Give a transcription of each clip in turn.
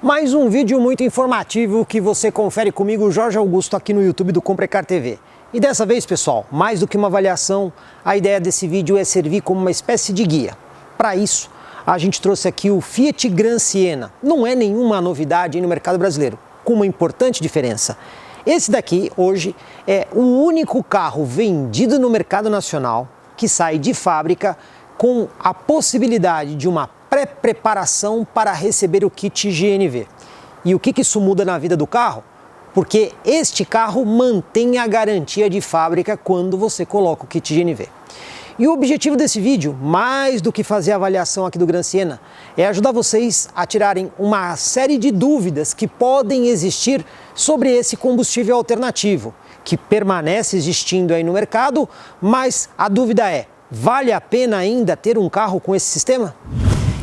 Mais um vídeo muito informativo que você confere comigo, Jorge Augusto, aqui no YouTube do Comprecar TV. E dessa vez, pessoal, mais do que uma avaliação, a ideia desse vídeo é servir como uma espécie de guia. Para isso, a gente trouxe aqui o Fiat Gran Siena. Não é nenhuma novidade aí no mercado brasileiro, com uma importante diferença. Esse daqui, hoje, é o único carro vendido no mercado nacional que sai de fábrica com a possibilidade de uma pré-preparação para receber o kit GNV. E o que isso muda na vida do carro? Porque este carro mantém a garantia de fábrica quando você coloca o kit GNV. E o objetivo desse vídeo, mais do que fazer a avaliação aqui do Gran Siena, é ajudar vocês a tirarem uma série de dúvidas que podem existir sobre esse combustível alternativo, que permanece existindo aí no mercado, mas a dúvida é: vale a pena ainda ter um carro com esse sistema?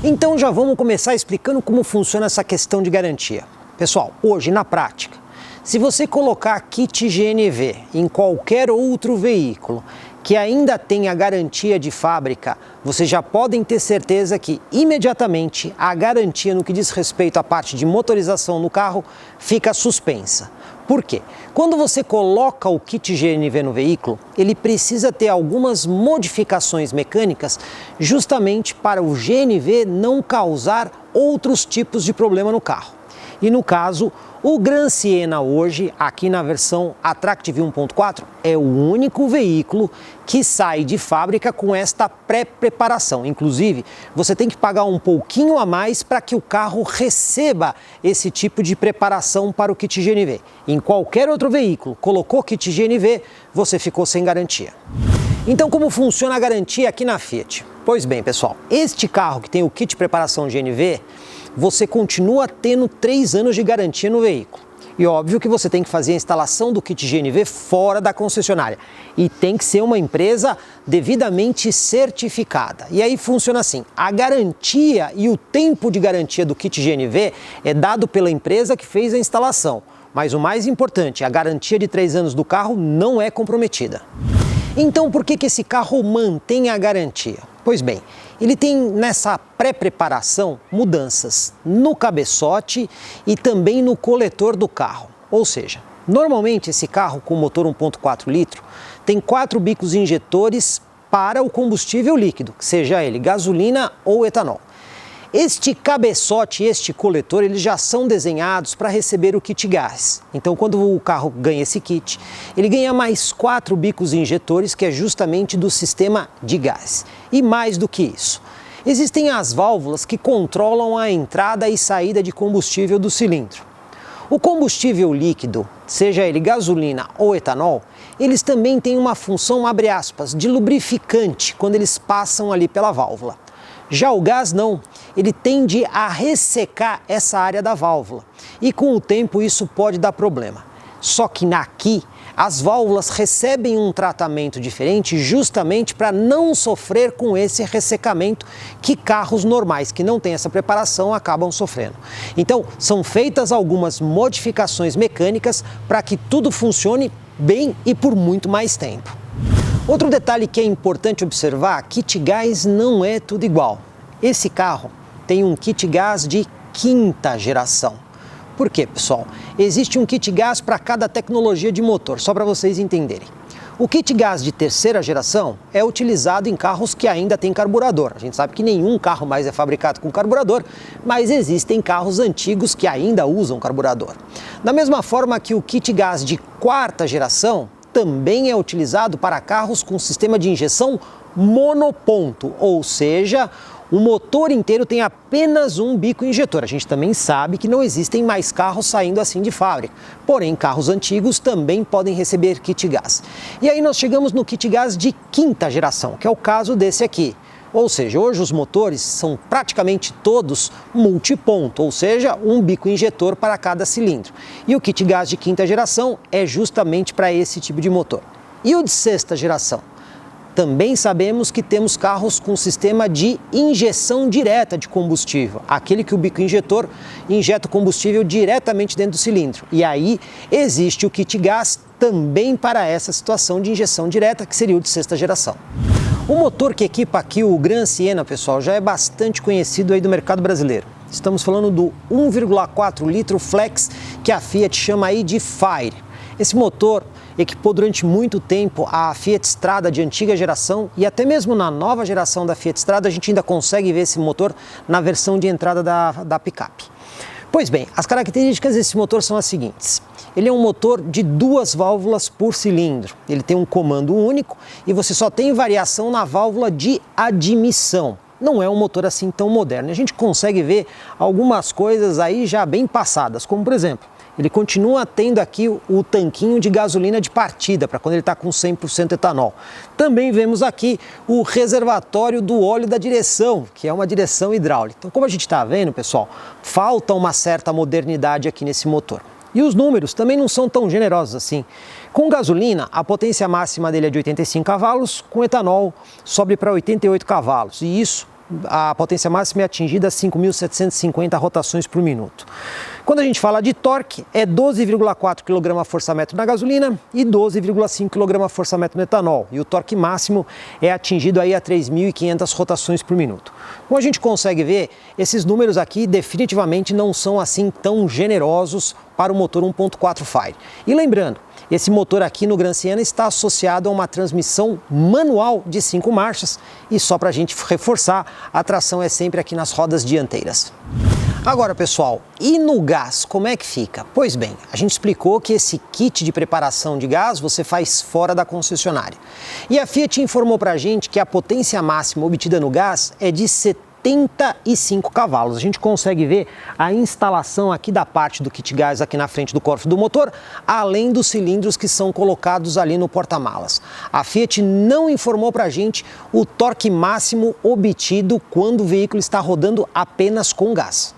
Então já vamos começar explicando como funciona essa questão de garantia. Pessoal, hoje na prática, se você colocar kit GNV em qualquer outro veículo que ainda tenha garantia de fábrica, vocês já podem ter certeza que imediatamente a garantia no que diz respeito à parte de motorização no carro fica suspensa. Por quê? Quando você coloca o kit GNV no veículo, ele precisa ter algumas modificações mecânicas justamente para o GNV não causar outros tipos de problema no carro. E no caso, o Gran Siena hoje, aqui na versão Attractive 1.4, é o único veículo que sai de fábrica com esta pré-preparação. Inclusive, você tem que pagar um pouquinho a mais para que o carro receba esse tipo de preparação para o kit GNV. Em qualquer outro veículo, colocou kit GNV, você ficou sem garantia. Então, como funciona a garantia aqui na Fiat? Pois bem, pessoal, este carro que tem o kit preparação GNV, você continua tendo 3 anos de garantia no veículo. E óbvio que você tem que fazer a instalação do kit GNV fora da concessionária. E tem que ser uma empresa devidamente certificada. E aí funciona assim: a garantia e o tempo de garantia do kit GNV é dado pela empresa que fez a instalação. Mas o mais importante, a garantia de 3 anos do carro não é comprometida. Então por que esse carro mantém a garantia? Pois bem, ele tem nessa pré-preparação mudanças no cabeçote e também no coletor do carro. Ou seja, normalmente esse carro com motor 1.4 litro tem 4 bicos injetores para o combustível líquido, seja ele gasolina ou etanol. Este cabeçote e este coletor, eles já são desenhados para receber o kit gás. Então, quando o carro ganha esse kit, ele ganha mais 4 bicos injetores, que é justamente do sistema de gás. E mais do que isso, existem as válvulas que controlam a entrada e saída de combustível do cilindro. O combustível líquido, seja ele gasolina ou etanol, eles também têm uma função, abre aspas, de lubrificante quando eles passam ali pela válvula. Já o gás não, ele tende a ressecar essa área da válvula e com o tempo isso pode dar problema. Só que aqui as válvulas recebem um tratamento diferente justamente para não sofrer com esse ressecamento que carros normais que não têm essa preparação acabam sofrendo. Então são feitas algumas modificações mecânicas para que tudo funcione bem e por muito mais tempo. Outro detalhe que é importante observar: kit gás não é tudo igual. Esse carro tem um kit gás de 5ª geração. Por quê, pessoal? Existe um kit gás para cada tecnologia de motor, só para vocês entenderem. O kit gás de 3ª geração é utilizado em carros que ainda têm carburador. A gente sabe que nenhum carro mais é fabricado com carburador, mas existem carros antigos que ainda usam carburador. Da mesma forma que o kit gás de 4ª geração também é utilizado para carros com sistema de injeção monoponto, ou seja, o motor inteiro tem apenas um bico injetor. A gente também sabe que não existem mais carros saindo assim de fábrica, porém carros antigos também podem receber kit gás. E aí nós chegamos no kit gás de 5ª geração, que é o caso desse aqui. Ou seja, hoje os motores são praticamente todos multiponto, ou seja, um bico injetor para cada cilindro. E o kit gás de 5ª geração é justamente para esse tipo de motor. E o de 6ª geração? Também sabemos que temos carros com sistema de injeção direta de combustível, aquele que o bico injetor injeta o combustível diretamente dentro do cilindro. E aí existe o kit gás também para essa situação de injeção direta, que seria o de 6ª geração. O motor que equipa aqui o Gran Siena, pessoal, já é bastante conhecido aí do mercado brasileiro. Estamos falando do 1,4 litro flex que a Fiat chama aí de Fire. Esse motor equipou durante muito tempo a Fiat Strada de antiga geração e até mesmo na nova geração da Fiat Strada a gente ainda consegue ver esse motor na versão de entrada da picape. Pois bem, as características desse motor são as seguintes. Ele é um motor de 2 válvulas por cilindro. Ele tem um comando único e você só tem variação na válvula de admissão. Não é um motor assim tão moderno. A gente consegue ver algumas coisas aí já bem passadas, como por exemplo, ele continua tendo aqui o tanquinho de gasolina de partida, para quando ele está com 100% etanol. Também vemos aqui o reservatório do óleo da direção, que é uma direção hidráulica. Então, como a gente está vendo, pessoal, falta uma certa modernidade aqui nesse motor. E os números também não são tão generosos assim. Com gasolina, a potência máxima dele é de 85 cavalos, com etanol sobe para 88 cavalos. E isso, a potência máxima é atingida a 5.750 rotações por minuto. Quando a gente fala de torque, é 12,4 kgfm na gasolina e 12,5 kgfm no etanol. E o torque máximo é atingido aí a 3.500 rotações por minuto. Como a gente consegue ver, esses números aqui definitivamente não são assim tão generosos para o motor 1.4 Fire. E lembrando, esse motor aqui no Gran Siena está associado a uma transmissão manual de 5 marchas e só para a gente reforçar, a tração é sempre aqui nas rodas dianteiras. Agora, pessoal, e no gás, como é que fica? Pois bem, a gente explicou que esse kit de preparação de gás você faz fora da concessionária. E a Fiat informou pra gente que a potência máxima obtida no gás é de 75 cavalos. A gente consegue ver a instalação aqui da parte do kit gás aqui na frente do cofre do motor, além dos cilindros que são colocados ali no porta-malas. A Fiat não informou pra gente o torque máximo obtido quando o veículo está rodando apenas com gás.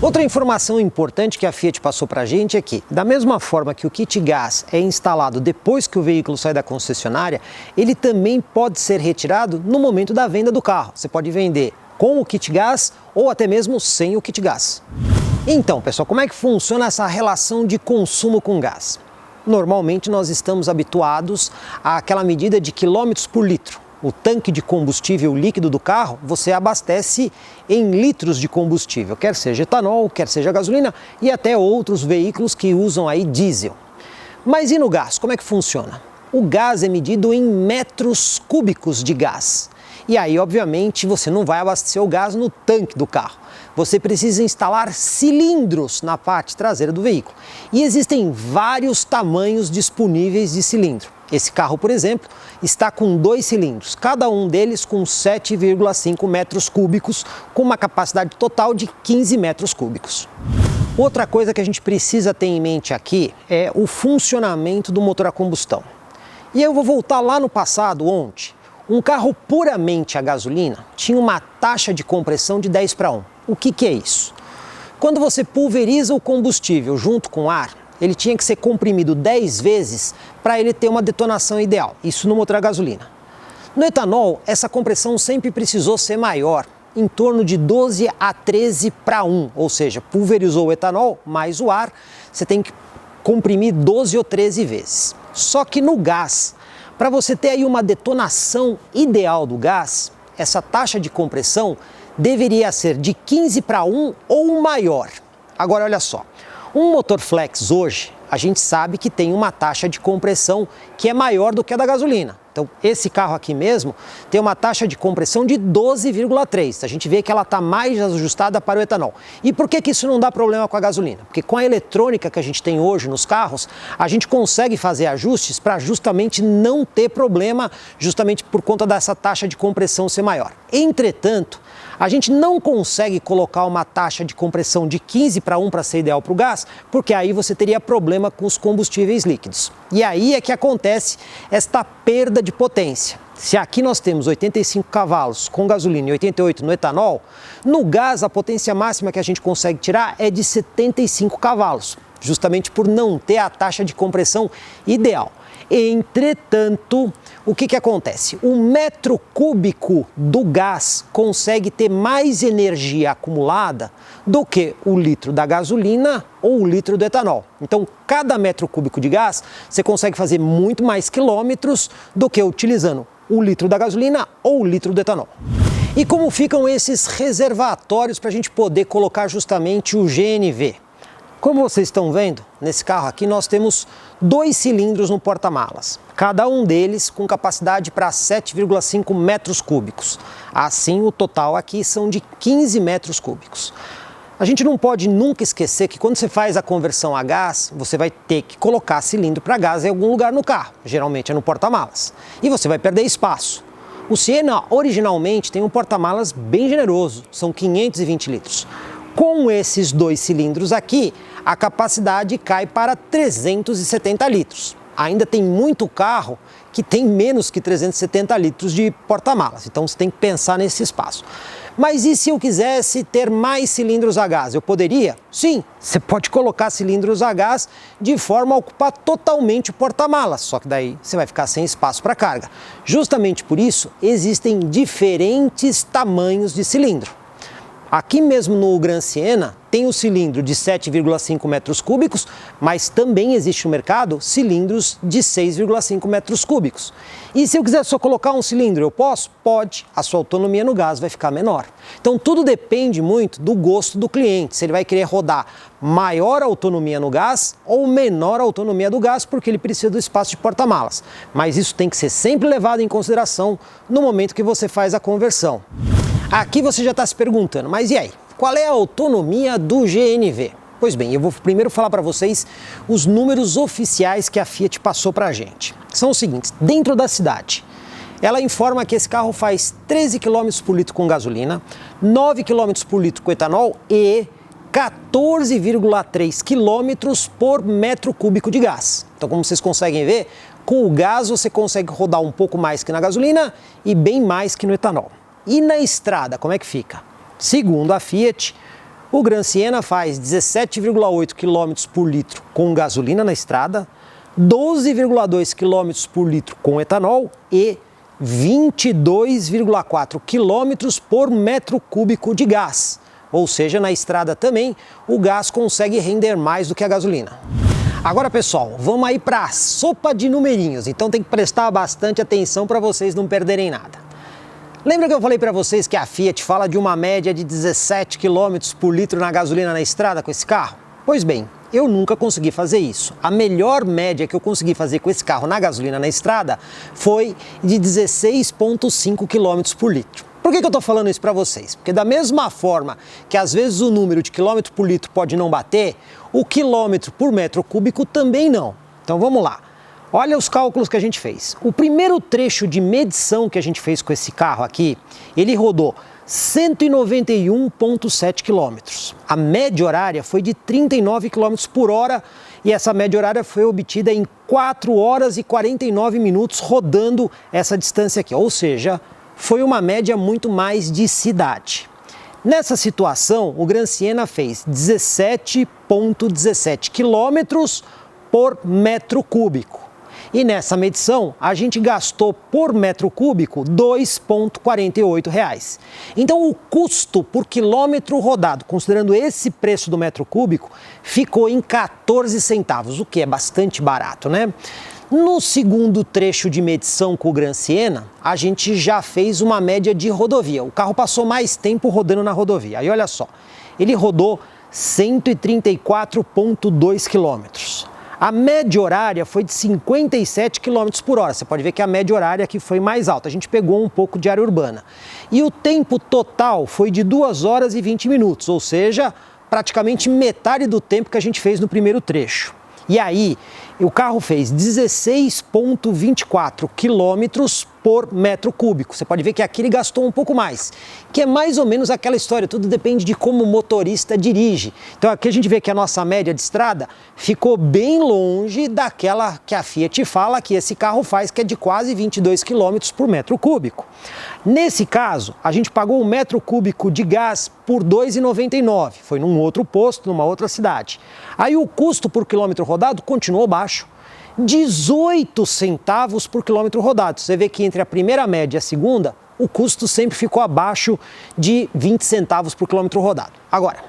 Outra informação importante que a Fiat passou para a gente é que, da mesma forma que o kit gás é instalado depois que o veículo sai da concessionária, ele também pode ser retirado no momento da venda do carro. Você pode vender com o kit gás ou até mesmo sem o kit gás. Então, pessoal, como é que funciona essa relação de consumo com gás? Normalmente nós estamos habituados àquela medida de quilômetros por litro. O tanque de combustível líquido do carro, você abastece em litros de combustível, quer seja etanol, quer seja gasolina e até outros veículos que usam aí diesel. Mas e no gás, como é que funciona? O gás é medido em metros cúbicos de gás. E aí, obviamente, você não vai abastecer o gás no tanque do carro. Você precisa instalar cilindros na parte traseira do veículo. E existem vários tamanhos disponíveis de cilindro. Esse carro, por exemplo, está com 2 cilindros, cada um deles com 7,5 metros cúbicos, com uma capacidade total de 15 metros cúbicos. Outra coisa que a gente precisa ter em mente aqui é o funcionamento do motor a combustão. E eu vou voltar lá no passado, onde um carro puramente a gasolina tinha uma taxa de compressão de 10:1. O que é isso? Quando você pulveriza o combustível junto com ar, ele tinha que ser comprimido 10 vezes para ele ter uma detonação ideal, isso no motor a gasolina. No etanol, essa compressão sempre precisou ser maior, em torno de 12 a 13:1, ou seja, pulverizou o etanol mais o ar, você tem que comprimir 12 ou 13 vezes. Só que no gás, para você ter aí uma detonação ideal do gás, essa taxa de compressão deveria ser de 15:1 ou maior. Agora olha só, um motor flex hoje, a gente sabe que tem uma taxa de compressão que é maior do que a da gasolina. Então, esse carro aqui mesmo tem uma taxa de compressão de 12,3. A gente vê que ela está mais ajustada para o etanol. E por que isso não dá problema com a gasolina? Porque com a eletrônica que a gente tem hoje nos carros, a gente consegue fazer ajustes para justamente não ter problema, justamente por conta dessa taxa de compressão ser maior. Entretanto, a gente não consegue colocar uma taxa de compressão de 15:1 para ser ideal para o gás, porque aí você teria problema com os combustíveis líquidos. E aí é que acontece esta perda de potência. Se aqui nós temos 85 cavalos com gasolina e 88 no etanol, no gás a potência máxima que a gente consegue tirar é de 75 cavalos, justamente por não ter a taxa de compressão ideal. Entretanto, o que acontece? O metro cúbico do gás consegue ter mais energia acumulada do que o litro da gasolina ou o litro do etanol. Então, cada metro cúbico de gás, você consegue fazer muito mais quilômetros do que utilizando o litro da gasolina ou o litro do etanol. E como ficam esses reservatórios para a gente poder colocar justamente o GNV? Como vocês estão vendo, nesse carro aqui nós temos 2 cilindros no porta-malas, cada um deles com capacidade para 7,5 metros cúbicos. Assim, o total aqui são de 15 metros cúbicos. A gente não pode nunca esquecer que quando você faz a conversão a gás, você vai ter que colocar cilindro para gás em algum lugar no carro, geralmente é no porta-malas, e você vai perder espaço. O Siena originalmente tem um porta-malas bem generoso, são 520 litros. Com esses 2 cilindros aqui, a capacidade cai para 370 litros. Ainda tem muito carro que tem menos que 370 litros de porta-malas, então você tem que pensar nesse espaço. Mas e se eu quisesse ter mais cilindros a gás? Eu poderia? Sim, você pode colocar cilindros a gás de forma a ocupar totalmente o porta-malas, só que daí você vai ficar sem espaço para carga. Justamente por isso, existem diferentes tamanhos de cilindro. Aqui mesmo no Gran Siena tem o cilindro de 7,5 metros cúbicos, mas também existe no mercado cilindros de 6,5 metros cúbicos. E se eu quiser só colocar um cilindro, eu posso? Pode. A sua autonomia no gás vai ficar menor. Então tudo depende muito do gosto do cliente, se ele vai querer rodar maior autonomia no gás ou menor autonomia do gás, porque ele precisa do espaço de porta-malas. Mas isso tem que ser sempre levado em consideração no momento que você faz a conversão. Aqui você já está se perguntando, mas e aí? Qual é a autonomia do GNV? Pois bem, eu vou primeiro falar para vocês os números oficiais que a Fiat passou para a gente. São os seguintes: dentro da cidade, ela informa que esse carro faz 13 km por litro com gasolina, 9 km por litro com etanol e 14,3 km por metro cúbico de gás. Então, como vocês conseguem ver, com o gás você consegue rodar um pouco mais que na gasolina e bem mais que no etanol. E na estrada, como é que fica? Segundo a Fiat, o Gran Siena faz 17,8 km por litro com gasolina na estrada, 12,2 km por litro com etanol e 22,4 km por metro cúbico de gás. Ou seja, na estrada também o gás consegue render mais do que a gasolina. Agora, pessoal, vamos aí para a sopa de numerinhos, então tem que prestar bastante atenção para vocês não perderem nada. Lembra que eu falei para vocês que a Fiat fala de uma média de 17 km por litro na gasolina na estrada com esse carro? Pois bem, eu nunca consegui fazer isso. A melhor média que eu consegui fazer com esse carro na gasolina na estrada foi de 16,5 km por litro. Por que eu estou falando isso para vocês? Porque da mesma forma que às vezes o número de quilômetro por litro pode não bater, o quilômetro por metro cúbico também não. Então vamos lá. Olha os cálculos que a gente fez. O primeiro trecho de medição que a gente fez com esse carro aqui, ele rodou 191,7 km. A média horária foi de 39 km por hora e essa média horária foi obtida em 4 horas e 49 minutos rodando essa distância aqui. Ou seja, foi uma média muito mais de cidade. Nessa situação, o Gran Siena fez 17,17 km por metro cúbico. E nessa medição, a gente gastou por metro cúbico R$ 2,48. Então, o custo por quilômetro rodado, considerando esse preço do metro cúbico, ficou em 14 centavos, o que é bastante barato, né? No segundo trecho de medição com o Gran Siena, a gente já fez uma média de rodovia. O carro passou mais tempo rodando na rodovia. Aí olha só, ele rodou 134,2 quilômetros. A média horária foi de 57 km por hora. Você pode ver que a média horária aqui foi mais alta. A gente pegou um pouco de área urbana. E o tempo total foi de 2 horas e 20 minutos, ou seja, praticamente metade do tempo que a gente fez no primeiro trecho. E aí, o carro fez 16,24 quilômetros por metro cúbico. Você pode ver que aqui ele gastou um pouco mais, que é mais ou menos aquela história, tudo depende de como o motorista dirige. Então aqui a gente vê que a nossa média de estrada ficou bem longe daquela que a Fiat fala que esse carro faz, que é de quase 22 quilômetros por metro cúbico. Nesse caso, a gente pagou um metro cúbico de gás por R$ 2,99, foi num outro posto, numa outra cidade. Aí o custo por quilômetro rodado continuou baixo, 18 centavos por quilômetro rodado. Você vê que entre a primeira média e a segunda, o custo sempre ficou abaixo de 20 centavos por quilômetro rodado. Agora,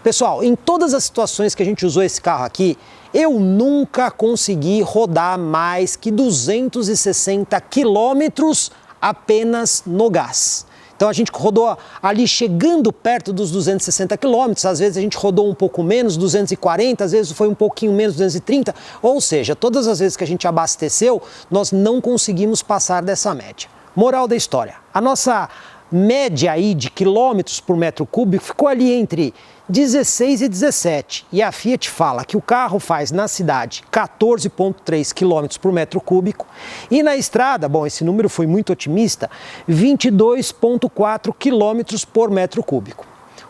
pessoal, em todas as situações que a gente usou esse carro aqui, eu nunca consegui rodar mais que 260 quilômetros apenas no gás. Então a gente rodou ali chegando perto dos 260 km, às vezes a gente rodou um pouco menos, 240, às vezes foi um pouquinho menos, 230, ou seja, todas as vezes que a gente abasteceu, nós não conseguimos passar dessa média. Moral da história, a nossa média aí de quilômetros por metro cúbico ficou ali entre 16 e 17, e a Fiat fala que o carro faz na cidade 14,3 km por metro cúbico e na estrada, bom, esse número foi muito otimista, 22,4 km por metro cúbico.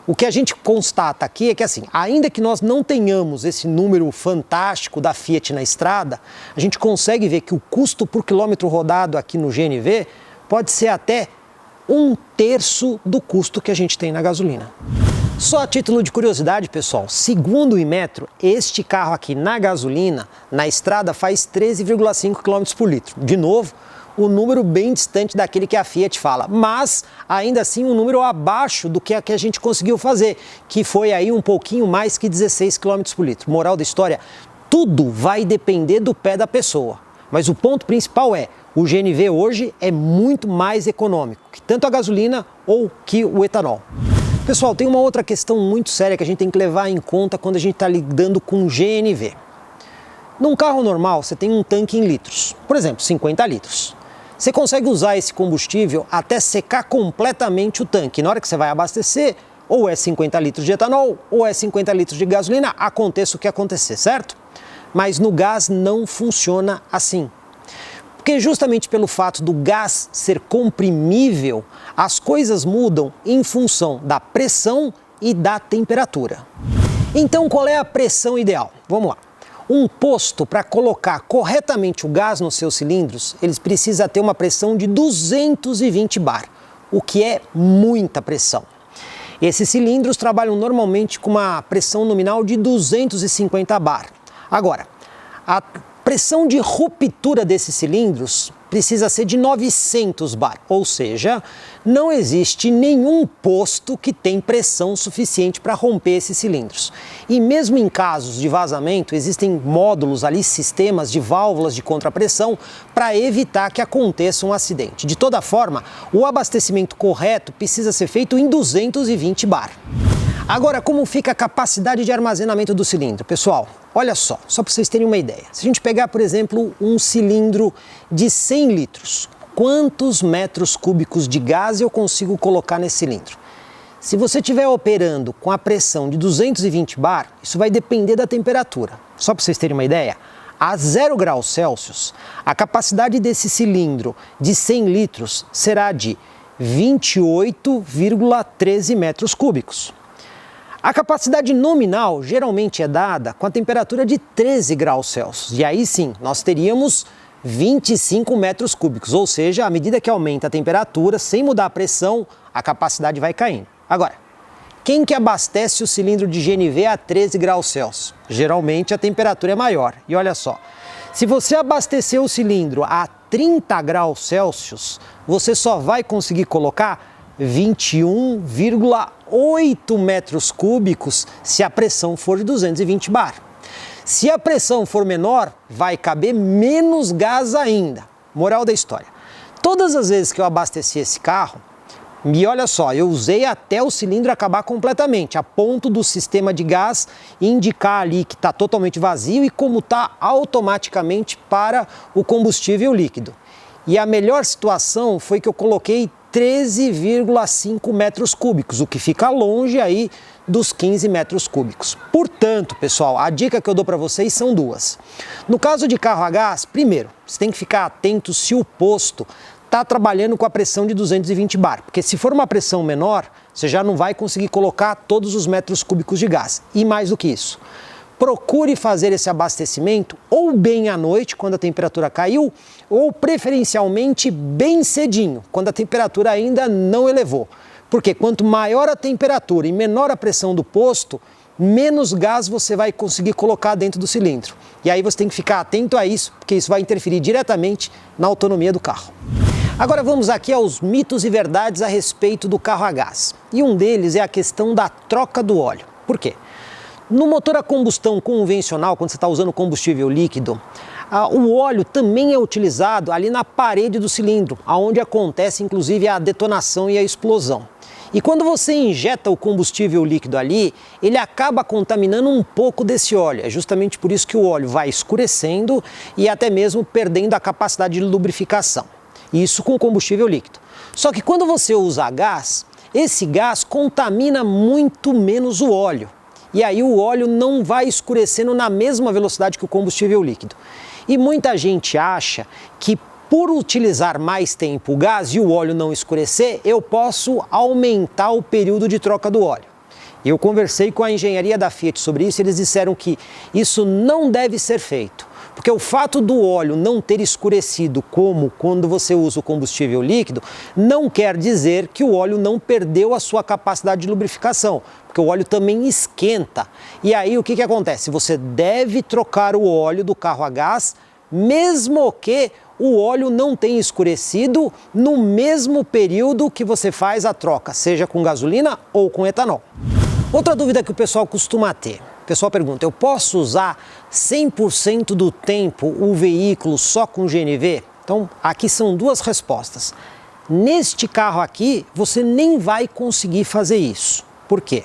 O que a gente constata aqui é que assim, ainda que nós não tenhamos esse número fantástico da Fiat na estrada, a gente consegue ver que o custo por quilômetro rodado aqui no GNV pode ser até 1/3 do custo que a gente tem na gasolina. Só a título de curiosidade, pessoal, segundo o Inmetro, este carro aqui na gasolina, na estrada, faz 13,5 km por litro. De novo, um número bem distante daquele que a Fiat fala, mas ainda assim um número abaixo do que a gente conseguiu fazer, que foi aí um pouquinho mais que 16 km por litro. Moral da história, tudo vai depender do pé da pessoa, mas o ponto principal é, o GNV hoje é muito mais econômico que tanto a gasolina ou que o etanol. Pessoal, tem uma outra questão muito séria que a gente tem que levar em conta quando a gente está lidando com GNV. Num carro normal, você tem um tanque em litros, por exemplo, 50 litros. Você consegue usar esse combustível até secar completamente o tanque. Na hora que você vai abastecer, ou é 50 litros de etanol, ou é 50 litros de gasolina, aconteça o que acontecer, certo? Mas no gás não funciona assim. Porque justamente pelo fato do gás ser comprimível, as coisas mudam em função da pressão e da temperatura. Então qual é a pressão ideal? Vamos lá. Um posto para colocar corretamente o gás nos seus cilindros, eles precisam ter uma pressão de 220 bar, o que é muita pressão. Esses cilindros trabalham normalmente com uma pressão nominal de 250 bar. Agora, a pressão de ruptura desses cilindros precisa ser de 900 bar, ou seja, não existe nenhum posto que tem pressão suficiente para romper esses cilindros. E mesmo em casos de vazamento, existem módulos ali, sistemas de válvulas de contrapressão para evitar que aconteça um acidente. De toda forma, o abastecimento correto precisa ser feito em 220 bar. Agora, como fica a capacidade de armazenamento do cilindro? Pessoal, olha só para vocês terem uma ideia. Se a gente pegar, por exemplo, um cilindro de 100 litros, quantos metros cúbicos de gás eu consigo colocar nesse cilindro? Se você estiver operando com a pressão de 220 bar, isso vai depender da temperatura. Só para vocês terem uma ideia, a 0 graus Celsius, a capacidade desse cilindro de 100 litros será de 28,13 metros cúbicos. A capacidade nominal geralmente é dada com a temperatura de 13 graus Celsius. E aí sim, nós teríamos 25 metros cúbicos. Ou seja, à medida que aumenta a temperatura, sem mudar a pressão, a capacidade vai caindo. Agora, quem que abastece o cilindro de GNV a 13 graus Celsius? Geralmente a temperatura é maior. E olha só, se você abastecer o cilindro a 30 graus Celsius, você só vai conseguir colocar 21,8 metros cúbicos se a pressão for de 220 bar. Se a pressão for menor, vai caber menos gás ainda. Moral da história. Todas as vezes que eu abasteci esse carro, e olha só, eu usei até o cilindro acabar completamente, a ponto do sistema de gás indicar ali que está totalmente vazio e como está automaticamente para o combustível líquido. E a melhor situação foi que eu coloquei 13,5 metros cúbicos, o que fica longe aí dos 15 metros cúbicos. Portanto, pessoal, a dica que eu dou para vocês são duas. No caso de carro a gás, primeiro, você tem que ficar atento se o posto está trabalhando com a pressão de 220 bar, porque se for uma pressão menor, você já não vai conseguir colocar todos os metros cúbicos de gás. E mais do que isso, procure fazer esse abastecimento ou bem à noite, quando a temperatura caiu, ou preferencialmente bem cedinho, quando a temperatura ainda não elevou. Porque quanto maior a temperatura e menor a pressão do posto, menos gás você vai conseguir colocar dentro do cilindro. E aí você tem que ficar atento a isso, porque isso vai interferir diretamente na autonomia do carro. Agora vamos aqui aos mitos e verdades a respeito do carro a gás. E um deles é a questão da troca do óleo. Por quê? No motor a combustão convencional, quando você está usando combustível líquido, o óleo também é utilizado ali na parede do cilindro, onde acontece inclusive a detonação e a explosão. E quando você injeta o combustível líquido ali, ele acaba contaminando um pouco desse óleo. É justamente por isso que o óleo vai escurecendo e até mesmo perdendo a capacidade de lubrificação. Isso com o combustível líquido. Só que quando você usa gás, esse gás contamina muito menos o óleo. E aí o óleo não vai escurecendo na mesma velocidade que o combustível líquido. E muita gente acha que por utilizar mais tempo o gás e o óleo não escurecer, eu posso aumentar o período de troca do óleo. Eu conversei com a engenharia da Fiat sobre isso e eles disseram que isso não deve ser feito. Porque o fato do óleo não ter escurecido como quando você usa o combustível líquido, não quer dizer que o óleo não perdeu a sua capacidade de lubrificação, porque o óleo também esquenta. E aí o que acontece? Você deve trocar o óleo do carro a gás, mesmo que o óleo não tenha escurecido no mesmo período que você faz a troca, seja com gasolina ou com etanol. Outra dúvida que o pessoal costuma ter. O pessoal pergunta, eu posso usar 100% do tempo o veículo só com GNV? Então, aqui são duas respostas. Neste carro aqui, você nem vai conseguir fazer isso. Por quê?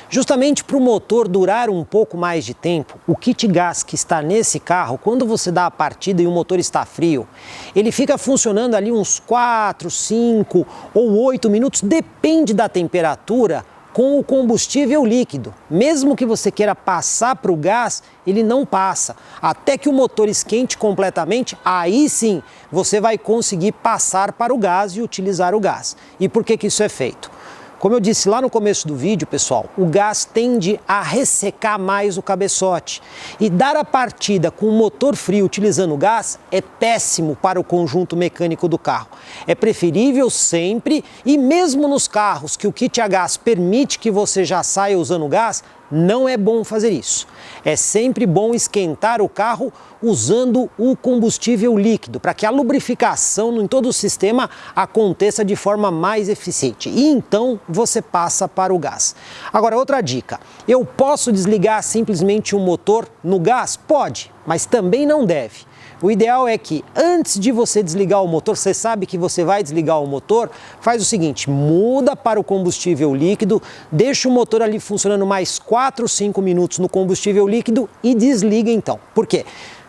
Justamente para o motor durar um pouco mais de tempo, o kit gás que está nesse carro, quando você dá a partida e o motor está frio, ele fica funcionando ali uns 4, 5 ou 8 minutos, depende da temperatura, com o combustível líquido. Mesmo que você queira passar para o gás, ele não passa. Até que o motor esquente completamente, aí sim você vai conseguir passar para o gás e utilizar o gás. E por que isso é feito? Como eu disse lá no começo do vídeo, pessoal, o gás tende a ressecar mais o cabeçote. E dar a partida com o motor frio utilizando o gás é péssimo para o conjunto mecânico do carro. É preferível sempre, e mesmo nos carros que o kit a gás permite que você já saia usando o gás, não é bom fazer isso. É sempre bom esquentar o carro usando o combustível líquido, para que a lubrificação em todo o sistema aconteça de forma mais eficiente. E então você passa para o gás. Agora, outra dica. Eu posso desligar simplesmente o motor no gás? Pode, mas também não deve. O ideal é que antes de você desligar o motor, você sabe que você vai desligar o motor, faz o seguinte, muda para o combustível líquido, deixa o motor ali funcionando mais 4 ou 5 minutos no combustível líquido e desliga então. Por quê?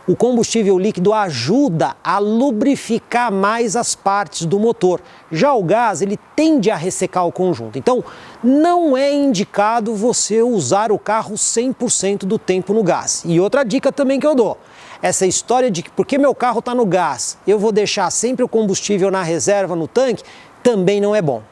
O combustível líquido ajuda a lubrificar mais as partes do motor. Já o gás, ele tende a ressecar o conjunto. Então, não é indicado você usar o carro 100% do tempo no gás. E outra dica também que eu dou. Essa história de que porque meu carro está no gás, eu vou deixar sempre o combustível na reserva, no tanque, também não é bom.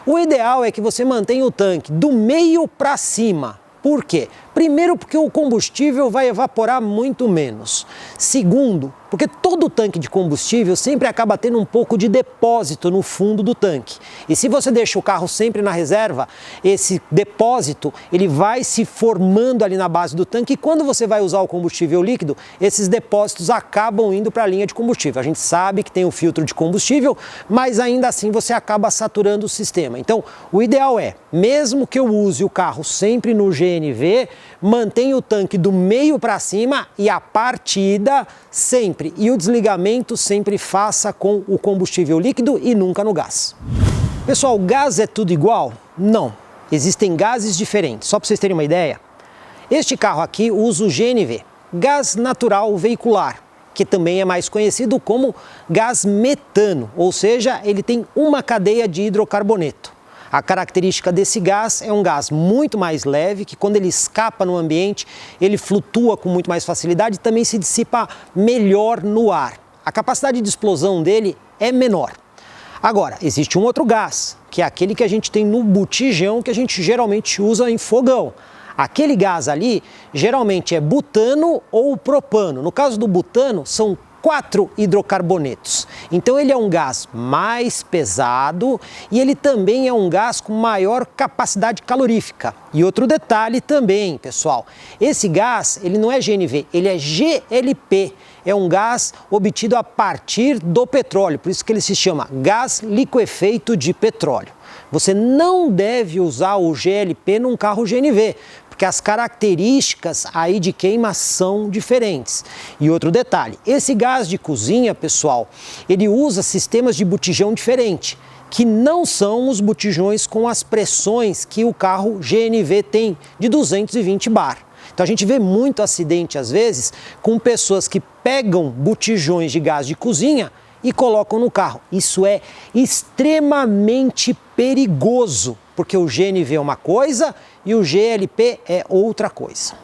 O ideal é que você mantenha o tanque do meio para cima. Por quê? Primeiro, porque o combustível vai evaporar muito menos. Segundo, porque todo tanque de combustível sempre acaba tendo um pouco de depósito no fundo do tanque. E se você deixa o carro sempre na reserva, esse depósito ele vai se formando ali na base do tanque e quando você vai usar o combustível líquido, esses depósitos acabam indo para a linha de combustível. A gente sabe que tem o filtro de combustível, mas ainda assim você acaba saturando o sistema. Então, o ideal é, mesmo que eu use o carro sempre no GNV, mantenha o tanque do meio para cima e a partida sempre. E o desligamento sempre faça com o combustível líquido e nunca no gás. Pessoal, gás é tudo igual? Não. Existem gases diferentes. Só para vocês terem uma ideia, este carro aqui usa o GNV, gás natural veicular, que também é mais conhecido como gás metano, ou seja, ele tem uma cadeia de hidrocarboneto. A característica desse gás é um gás muito mais leve, que quando ele escapa no ambiente, ele flutua com muito mais facilidade e também se dissipa melhor no ar. A capacidade de explosão dele é menor. Agora, existe um outro gás, que é aquele que a gente tem no botijão, que a gente geralmente usa em fogão. Aquele gás ali, geralmente é butano ou propano. No caso do butano, são 4 hidrocarbonetos. Então ele é um gás mais pesado e ele também é um gás com maior capacidade calorífica. E outro detalhe também, pessoal, esse gás ele não é GNV, ele é GLP. É um gás obtido a partir do petróleo, por isso que ele se chama gás liquefeito de petróleo. Você não deve usar o GLP num carro GNV, porque as características aí de queima são diferentes. E outro detalhe, esse gás de cozinha, pessoal, ele usa sistemas de botijão diferente, que não são os botijões com as pressões que o carro GNV tem, de 220 bar. Então a gente vê muito acidente, às vezes, com pessoas que pegam botijões de gás de cozinha e colocam no carro. Isso é extremamente perigoso, porque o GNV é uma coisa e o GLP é outra coisa.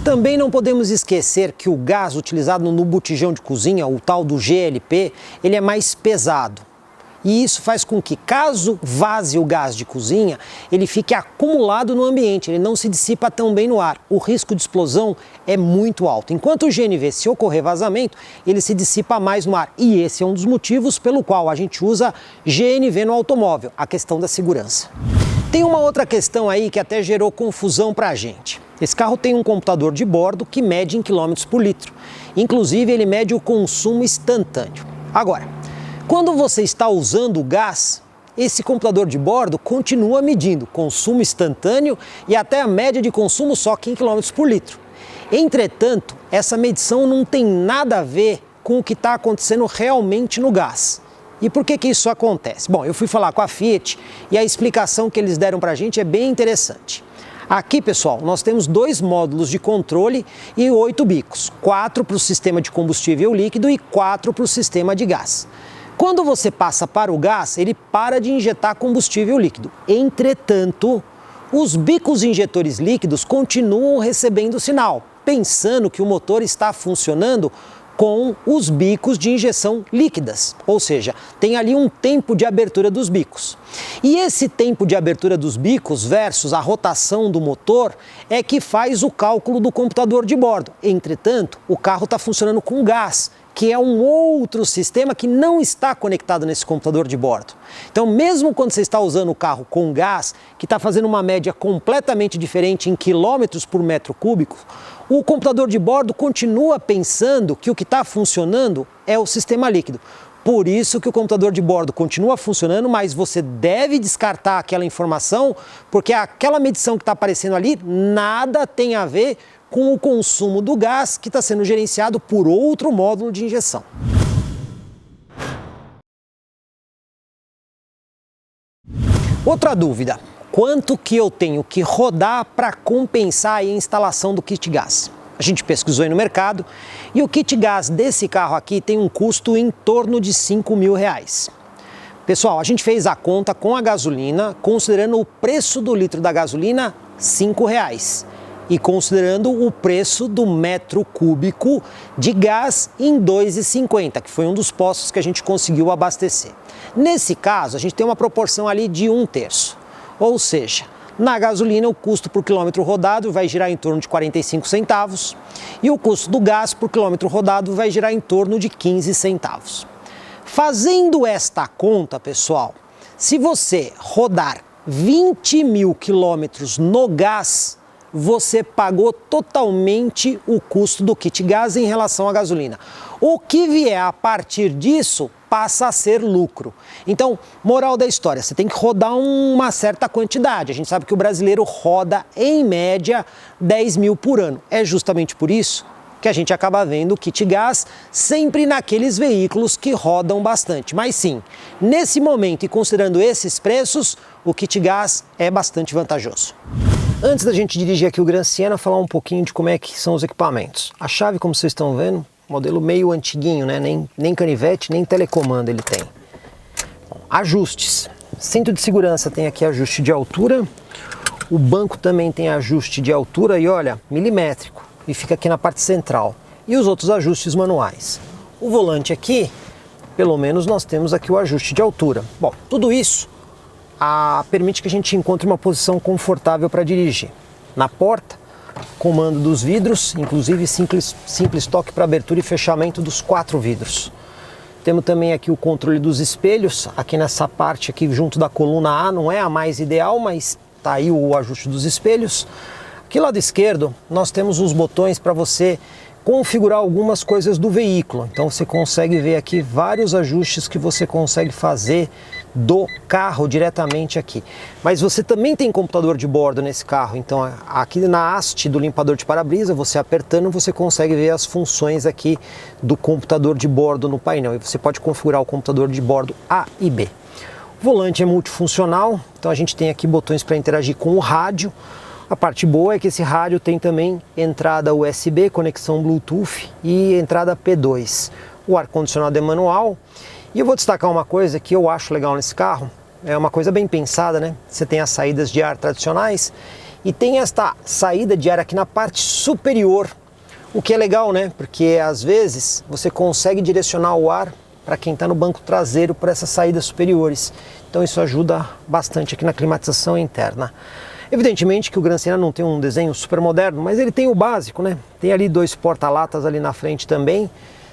Também não podemos esquecer que o gás utilizado no botijão de cozinha, o tal do GLP, ele é mais pesado. E isso faz com que, caso vaze o gás de cozinha, ele fique acumulado no ambiente, ele não se dissipa tão bem no ar. O risco de explosão é muito alto. Enquanto o GNV, se ocorrer vazamento, ele se dissipa mais no ar. E esse é um dos motivos pelo qual a gente usa GNV no automóvel, a questão da segurança. Tem uma outra questão aí que até gerou confusão pra gente. Esse carro tem um computador de bordo que mede em quilômetros por litro. Inclusive, ele mede o consumo instantâneo. Agora, quando você está usando o gás, esse computador de bordo continua medindo consumo instantâneo e até a média de consumo só que em quilômetros por litro. Entretanto, essa medição não tem nada a ver com o que está acontecendo realmente no gás. E por que isso acontece? Bom, eu fui falar com a Fiat e a explicação que eles deram para a gente é bem interessante. Aqui, pessoal, nós temos 2 módulos de controle e 8 bicos, 4 para o sistema de combustível líquido e 4 para o sistema de gás. Quando você passa para o gás, ele para de injetar combustível líquido. Entretanto, os bicos injetores líquidos continuam recebendo sinal, pensando que o motor está funcionando com os bicos de injeção líquidas, ou seja, tem ali um tempo de abertura dos bicos. E esse tempo de abertura dos bicos versus a rotação do motor é que faz o cálculo do computador de bordo. Entretanto, o carro está funcionando com gás, que é um outro sistema que não está conectado nesse computador de bordo. Então, mesmo quando você está usando o carro com gás, que está fazendo uma média completamente diferente em quilômetros por metro cúbico, o computador de bordo continua pensando que o que está funcionando é o sistema líquido. Por isso que o computador de bordo continua funcionando, mas você deve descartar aquela informação, porque aquela medição que está aparecendo ali nada tem a ver com o consumo do gás que está sendo gerenciado por outro módulo de injeção. Outra dúvida, quanto que eu tenho que rodar para compensar a instalação do kit gás? A gente pesquisou aí no mercado e o kit gás desse carro aqui tem um custo em torno de R$5.000. Pessoal, a gente fez a conta com a gasolina, considerando o preço do litro da gasolina, R$5. E considerando o preço do metro cúbico de gás em R$2,50, que foi um dos postos que a gente conseguiu abastecer. Nesse caso, a gente tem uma proporção ali de 1/3. Ou seja, na gasolina o custo por quilômetro rodado vai girar em torno de 45 centavos e o custo do gás por quilômetro rodado vai girar em torno de 15 centavos. Fazendo esta conta, pessoal, se você rodar 20.000 quilômetros no gás, você pagou totalmente o custo do kit gás em relação à gasolina. O que vier a partir disso passa a ser lucro. Então, moral da história, você tem que rodar uma certa quantidade. A gente sabe que o brasileiro roda, em média, 10.000 por ano. É justamente por isso que a gente acaba vendo o kit gás sempre naqueles veículos que rodam bastante. Mas sim, nesse momento e considerando esses preços, o kit gás é bastante vantajoso. Antes da gente dirigir aqui o Gran Siena, falar um pouquinho de como é que são os equipamentos. A chave, como vocês estão vendo, modelo meio antiguinho, né? Nem canivete, nem telecomando ele tem. Bom, ajustes. Cinto de segurança tem aqui ajuste de altura. O banco também tem ajuste de altura e olha, milimétrico. E fica aqui na parte central. E os outros ajustes manuais. O volante aqui, pelo menos nós temos aqui o ajuste de altura. Bom, tudo isso permite que a gente encontre uma posição confortável para dirigir. Na porta, comando dos vidros, inclusive simples toque para abertura e fechamento dos 4 vidros. Temos também aqui o controle dos espelhos, aqui nessa parte aqui junto da coluna A, não é a mais ideal, mas tá aí o ajuste dos espelhos. Aqui lado esquerdo nós temos os botões para você configurar algumas coisas do veículo. Então você consegue ver aqui vários ajustes que você consegue fazer do carro diretamente aqui. Mas você também tem computador de bordo nesse carro, então aqui na haste do limpador de para-brisa, você apertando, você consegue ver as funções aqui do computador de bordo no painel, e você pode configurar o computador de bordo A e B. O volante é multifuncional, então a gente tem aqui botões para interagir com o rádio. A parte boa é que esse rádio tem também entrada USB, conexão Bluetooth e entrada P2. O ar-condicionado é manual. E eu vou destacar uma coisa que eu acho legal nesse carro, é uma coisa bem pensada, né? Você tem as saídas de ar tradicionais e tem esta saída de ar aqui na parte superior, o que é legal, né? Porque às vezes você consegue direcionar o ar para quem está no banco traseiro por essas saídas superiores. Então isso ajuda bastante aqui na climatização interna. Evidentemente que o Gran Siena não tem um desenho super moderno, mas ele tem o básico, né? Tem ali 2 porta-latas ali na frente também.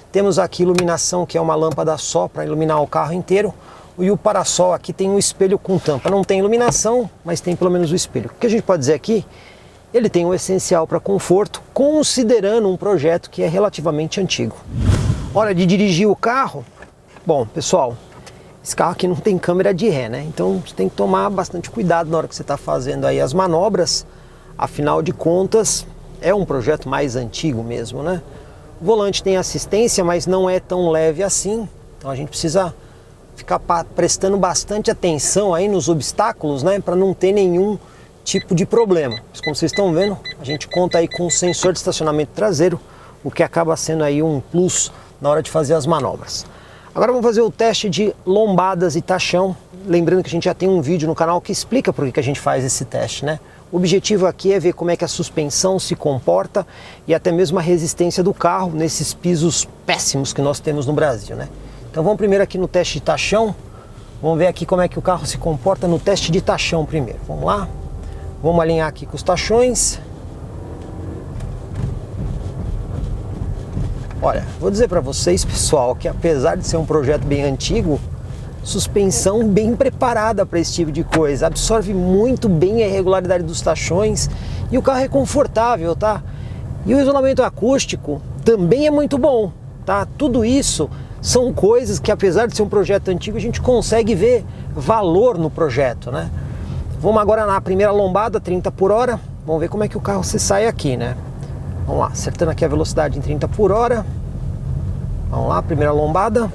Temos aqui iluminação, que é uma lâmpada só para iluminar o carro inteiro. E o para-sol aqui tem um espelho com tampa. Não tem iluminação, mas tem pelo menos o espelho. O que a gente pode dizer aqui? Ele tem o essencial para conforto, considerando um projeto que é relativamente antigo. Hora de dirigir o carro? Bom, pessoal, esse carro aqui não tem câmera de ré, né? Então você tem que tomar bastante cuidado na hora que você está fazendo aí as manobras. Afinal de contas, é um projeto mais antigo mesmo, né? O volante tem assistência, mas não é tão leve assim, então a gente precisa ficar prestando bastante atenção aí nos obstáculos, né, para não ter nenhum tipo de problema. Mas como vocês estão vendo, a gente conta aí com um sensor de estacionamento traseiro, o que acaba sendo aí um plus na hora de fazer as manobras. Agora vamos fazer o teste de lombadas e tachão, lembrando que a gente já tem um vídeo no canal que explica por que a gente faz esse teste, né? O objetivo aqui é ver como é que a suspensão se comporta e até mesmo a resistência do carro nesses pisos péssimos que nós temos no Brasil, né? Então vamos primeiro aqui no teste de tachão. Vamos ver aqui como é que o carro se comporta no teste de tachão primeiro. Vamos lá? Vamos alinhar aqui com os tachões. Olha, vou dizer para vocês, pessoal, que apesar de ser um projeto bem antigo, suspensão bem preparada para esse tipo de coisa, absorve muito bem a irregularidade dos tachões e o carro é confortável, tá? E o isolamento acústico também é muito bom, tá? Tudo isso são coisas que, apesar de ser um projeto antigo, a gente consegue ver valor no projeto, né? Vamos agora na primeira lombada, 30 por hora, vamos ver como é que o carro se sai aqui, né? Vamos lá, acertando aqui a velocidade em 30 por hora, vamos lá, primeira lombada.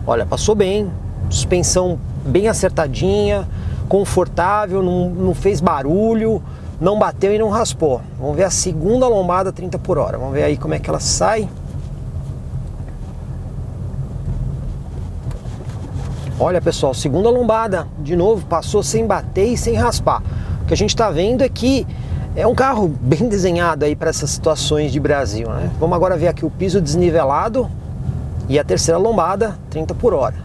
Olha, passou bem, suspensão bem acertadinha, confortável, não fez barulho, não bateu e não raspou. Vamos ver a segunda lombada 30 por hora, vamos ver aí como é que ela sai. Olha, pessoal, segunda lombada, de novo, passou sem bater e sem raspar. O que a gente está vendo é que é um carro bem desenhado aí para essas situações de Brasil, né? Vamos agora ver aqui o piso desnivelado. E a terceira lombada, 30 por hora.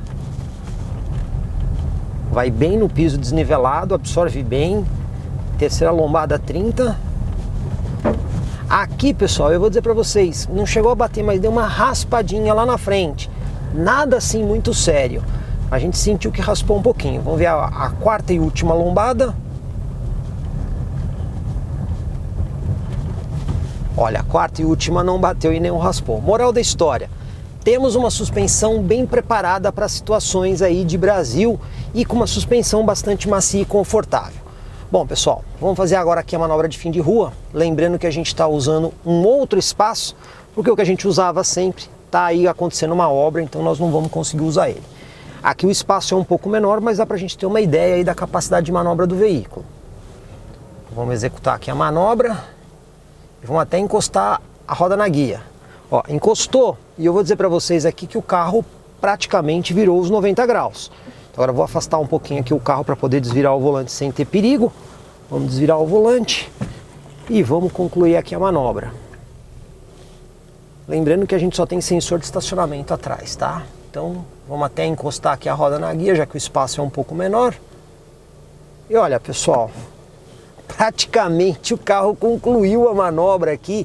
Vai bem no piso desnivelado, absorve bem. Terceira lombada, 30. Aqui, pessoal, eu vou dizer para vocês, não chegou a bater, mas deu uma raspadinha lá na frente. Nada assim muito sério. A gente sentiu que raspou um pouquinho. Vamos ver a quarta e última lombada. Olha, a quarta e última não bateu e nem raspou. Moral da história. Temos uma suspensão bem preparada para situações aí de Brasil e com uma suspensão bastante macia e confortável. Bom, pessoal, vamos fazer agora aqui a manobra de fim de rua, lembrando que a gente está usando um outro espaço, porque o que a gente usava sempre está aí acontecendo uma obra, então nós não vamos conseguir usar ele. Aqui o espaço é um pouco menor, mas dá para a gente ter uma ideia aí da capacidade de manobra do veículo. Vamos executar aqui a manobra e vamos até encostar a roda na guia. Ó, encostou e eu vou dizer para vocês aqui que o carro praticamente virou os 90 graus. Então agora eu vou afastar um pouquinho aqui o carro para poder desvirar o volante sem ter perigo. Vamos desvirar o volante e vamos concluir aqui a manobra. Lembrando que a gente só tem sensor de estacionamento atrás, tá? Então vamos até encostar aqui a roda na guia, já que o espaço é um pouco menor. E olha, pessoal, praticamente o carro concluiu a manobra aqui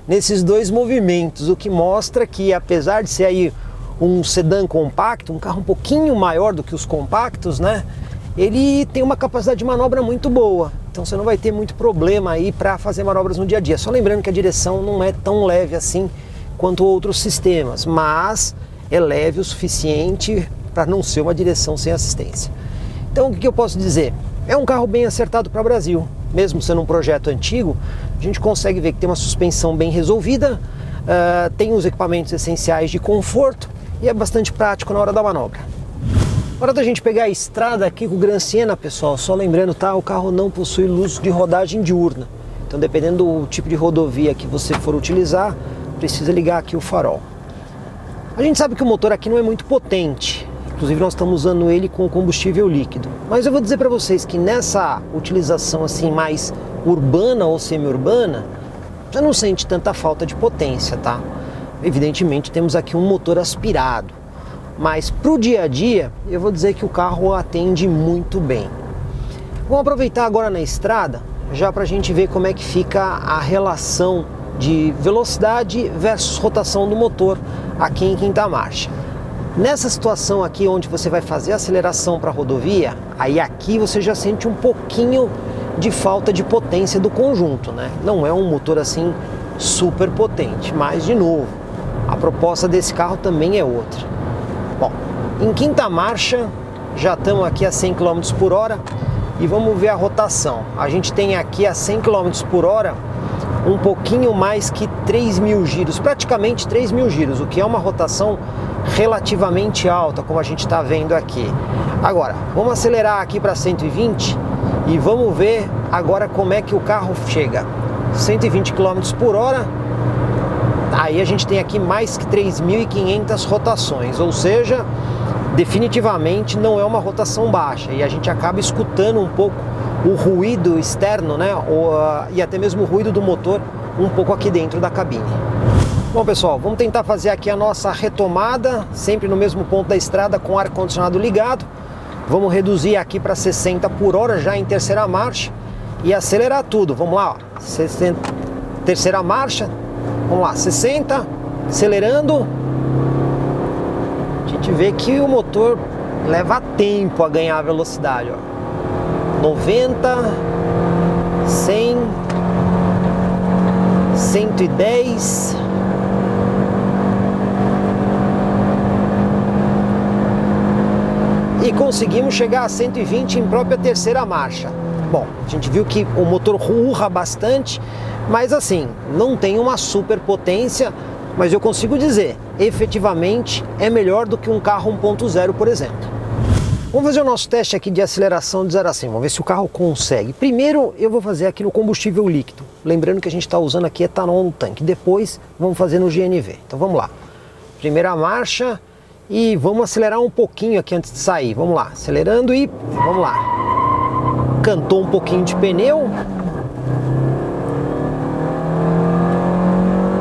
nesses dois movimentos, o que mostra que, apesar de ser aí um sedã compacto, um carro um pouquinho maior do que os compactos, né? Ele tem uma capacidade de manobra muito boa, então você não vai ter muito problema aí para fazer manobras no dia a dia. Só lembrando que a direção não é tão leve assim quanto outros sistemas, mas é leve o suficiente para não ser uma direção sem assistência. Então o que eu posso dizer? É um carro bem acertado para o Brasil. Mesmo sendo um projeto antigo, a gente consegue ver que tem uma suspensão bem resolvida, tem os equipamentos essenciais de conforto e é bastante prático na hora da manobra. Hora da gente pegar a estrada aqui com o Gran Siena, pessoal, só lembrando, tá? O carro não possui luz de rodagem diurna. Então, dependendo do tipo de rodovia que você for utilizar, precisa ligar aqui o farol. A gente sabe que o motor aqui não é muito potente. Inclusive, nós estamos usando ele com combustível líquido. Mas eu vou dizer para vocês que nessa utilização assim mais urbana ou semi-urbana, você não sente tanta falta de potência, tá? Evidentemente, temos aqui um motor aspirado. Mas para o dia a dia, eu vou dizer que o carro atende muito bem. Vamos aproveitar agora na estrada, já para a gente ver como é que fica a relação de velocidade versus rotação do motor aqui em quinta marcha. Nessa situação aqui onde você vai fazer a aceleração para a rodovia, aí aqui você já sente um pouquinho de falta de potência do conjunto, né? Não é um motor assim super potente, mas de novo, a proposta desse carro também é outra. Bom, em quinta marcha, já estamos aqui a 100 km por hora e vamos ver a rotação. A gente tem aqui a 100 km por hora um pouquinho mais que 3.000 giros, praticamente 3.000 giros, o que é uma rotação relativamente alta, como a gente está vendo aqui. Agora, vamos acelerar aqui para 120 e vamos ver agora como é que o carro chega. 120 km por hora. Aí a gente tem aqui mais que 3.500 rotações, ou seja, definitivamente não é uma rotação baixa e a gente acaba escutando um pouco o ruído externo, né? E até mesmo o ruído do motor um pouco aqui dentro da cabine. Bom, pessoal, vamos tentar fazer aqui a nossa retomada, sempre no mesmo ponto da estrada com o ar-condicionado ligado. Vamos reduzir aqui para 60 por hora já em terceira marcha e acelerar tudo. Vamos lá, ó. 60, terceira marcha. Vamos lá, 60, acelerando. A gente vê que o motor leva tempo a ganhar a velocidade, ó. 90, 100, 110. E conseguimos chegar a 120 em própria terceira marcha. Bom, a gente viu que o motor urra bastante, mas assim, não tem uma super potência, mas eu consigo dizer, efetivamente é melhor do que um carro 1.0, por exemplo. Vamos fazer o nosso teste aqui de aceleração de 0 a 100, vamos ver se o carro consegue. Primeiro eu vou fazer aqui no combustível líquido, lembrando que a gente está usando aqui etanol no tanque, depois vamos fazer no GNV. Então vamos lá, primeira marcha e vamos acelerar um pouquinho aqui antes de sair, vamos lá, acelerando e vamos lá. Cantou um pouquinho de pneu.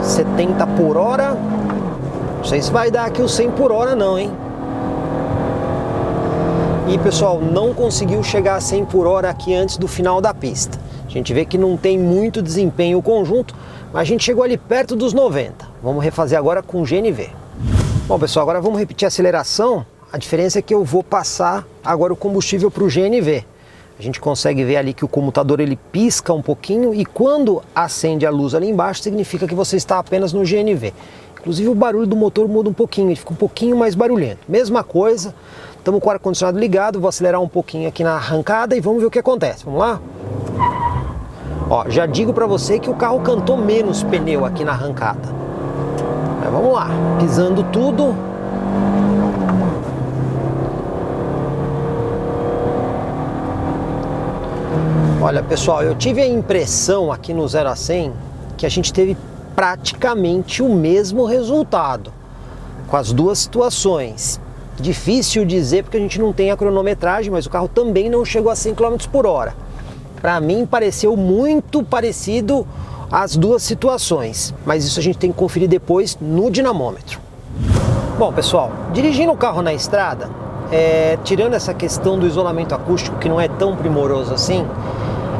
70 por hora. Não sei se vai dar aqui o 100 por hora não, hein? E pessoal, não conseguiu chegar a 100 por hora aqui antes do final da pista. A gente vê que não tem muito desempenho o conjunto, mas a gente chegou ali perto dos 90. Vamos refazer agora com o GNV. Bom pessoal, agora vamos repetir a aceleração. A diferença é que eu vou passar agora o combustível para o GNV. A gente consegue ver ali que o comutador ele pisca um pouquinho e quando acende a luz ali embaixo significa que você está apenas no GNV. Inclusive o barulho do motor muda um pouquinho, ele fica um pouquinho mais barulhento. Mesma coisa, estamos com o ar-condicionado ligado, vou acelerar um pouquinho aqui na arrancada e vamos ver o que acontece. Vamos lá? Ó, já digo para você que o carro cantou menos pneu aqui na arrancada. Mas vamos lá, pisando tudo. Olha pessoal, eu tive a impressão aqui no 0 a 100 que a gente teve praticamente o mesmo resultado com as duas situações. Difícil dizer porque a gente não tem a cronometragem, mas o carro também não chegou a 100 km por hora. Para mim pareceu muito parecido as duas situações, mas isso a gente tem que conferir depois no dinamômetro. Bom pessoal, dirigindo o carro na estrada, tirando essa questão do isolamento acústico que não é tão primoroso assim,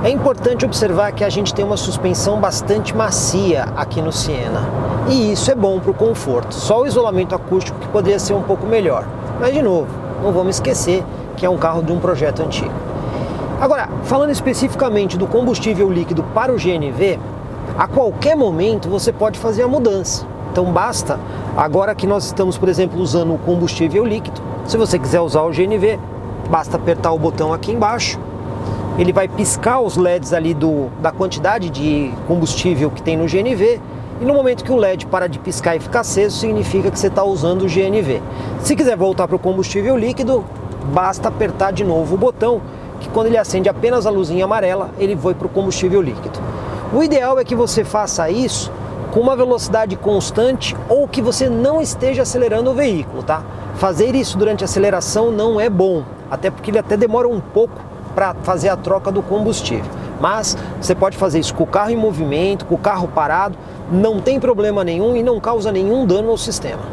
é importante observar que a gente tem uma suspensão bastante macia aqui no Siena e isso é bom para o conforto, só o isolamento acústico que poderia ser um pouco melhor, mas de novo, não vamos esquecer que é um carro de um projeto antigo. Agora, falando especificamente do combustível líquido para o GNV, a qualquer momento você pode fazer a mudança. Então basta, agora que nós estamos, por exemplo, usando o combustível líquido, Se você quiser usar o GNV, basta apertar o botão aqui embaixo. Ele vai piscar os LEDs ali da quantidade de combustível que tem no GNV. E no momento que o LED para de piscar e ficar aceso, significa que você está usando o GNV. Se quiser voltar para o combustível líquido, basta apertar de novo o botão, que quando ele acende apenas a luzinha amarela, ele vai para o combustível líquido. O ideal é que você faça isso com uma velocidade constante ou que você não esteja acelerando o veículo, tá? Fazer isso durante a aceleração não é bom, até porque ele até demora um pouco para fazer a troca do combustível. Mas você pode fazer isso com o carro em movimento, com o carro parado, não tem problema nenhum e não causa nenhum dano ao sistema.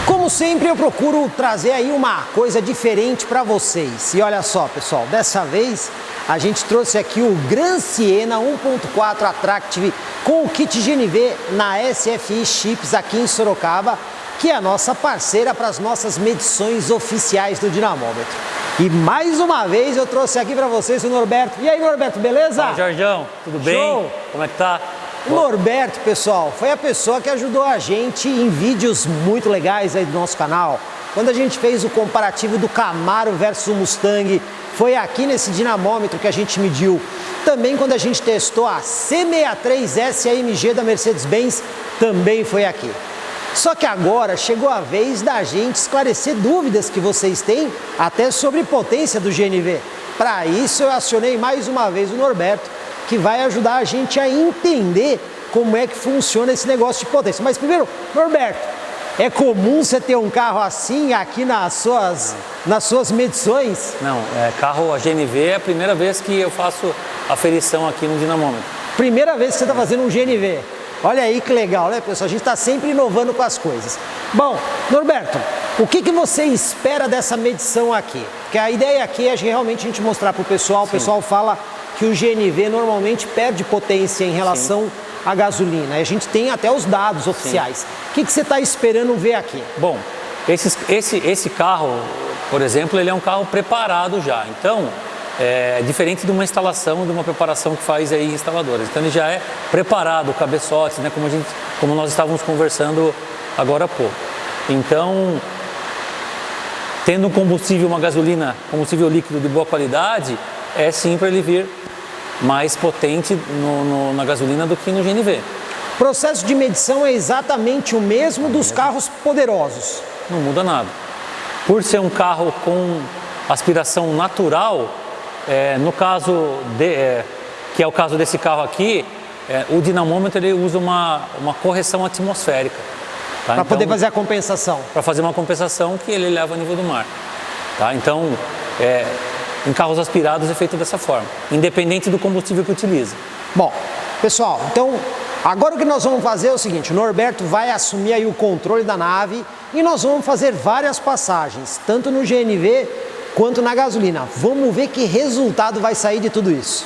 Como sempre, eu procuro trazer aí uma coisa diferente para vocês. E olha só, pessoal, dessa vez a gente trouxe aqui o Gran Siena 1.4 Attractive com o kit GNV na SFI Chips aqui em Sorocaba, que é a nossa parceira para as nossas medições oficiais do dinamômetro. E mais uma vez eu trouxe aqui para vocês o Norberto. E aí, Norberto, beleza? Fala, Jorjão, tudo bem? Show. Como é que tá? O Norberto, pessoal, foi a pessoa que ajudou a gente em vídeos muito legais aí do nosso canal. Quando a gente fez o comparativo do Camaro versus o Mustang, foi aqui nesse dinamômetro que a gente mediu. Também quando a gente testou a C63S AMG da Mercedes-Benz, também foi aqui. Só que agora chegou a vez da gente esclarecer dúvidas que vocês têm até sobre potência do GNV. Para isso eu acionei mais uma vez o Norberto, que vai ajudar a gente a entender como é que funciona esse negócio de potência. Mas primeiro, Norberto, é comum você ter um carro assim aqui nas suas medições? Não, carro a GNV é a primeira vez que eu faço aferição aqui no dinamômetro. Primeira vez que você está fazendo um GNV. Olha aí que legal, né, pessoal? A gente está sempre inovando com as coisas. Bom, Norberto, o que você espera dessa medição aqui? Porque a ideia aqui é realmente a gente mostrar para o pessoal. O pessoal fala que o GNV normalmente perde potência em relação à gasolina. E a gente tem até os dados oficiais. O que você está esperando ver aqui? Bom, esse carro, por exemplo, ele é um carro preparado já. Então, é diferente de uma instalação, de uma preparação que faz aí instaladoras. Então ele já é preparado, cabeçotes, né, como nós estávamos conversando agora há pouco. Então, tendo um combustível, uma gasolina, combustível líquido de boa qualidade, é sim para ele vir mais potente na gasolina do que no GNV. O processo de medição é exatamente o mesmo dos carros poderosos. Não muda nada. Por ser um carro com aspiração natural, no caso que é o caso desse carro aqui, o dinamômetro ele usa uma correção atmosférica. Tá? Para poder fazer a compensação. Para fazer uma compensação que ele eleva o nível do mar. Tá? Então, em carros aspirados é feito dessa forma, independente do combustível que utiliza. Bom, pessoal, então agora o que nós vamos fazer é o seguinte: o Norberto vai assumir aí o controle da nave e nós vamos fazer várias passagens, tanto no GNV quanto na gasolina. Vamos ver que resultado vai sair de tudo isso.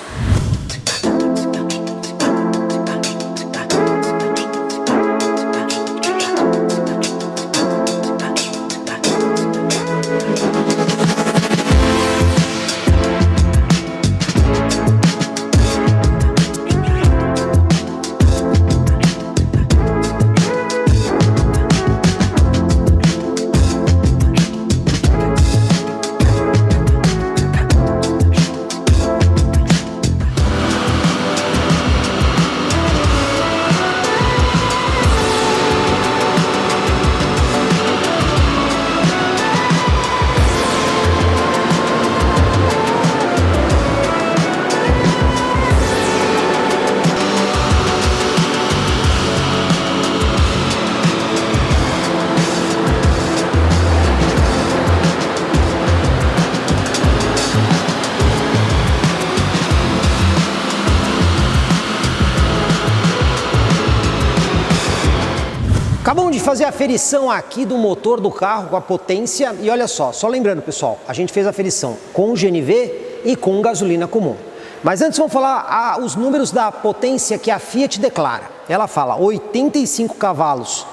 Acabamos de fazer a aferição aqui do motor do carro com a potência e olha só lembrando, pessoal, a gente fez a aferição com o GNV e com gasolina comum. Mas antes vamos falar os números da potência que a Fiat declara. Ela fala 85 cavalos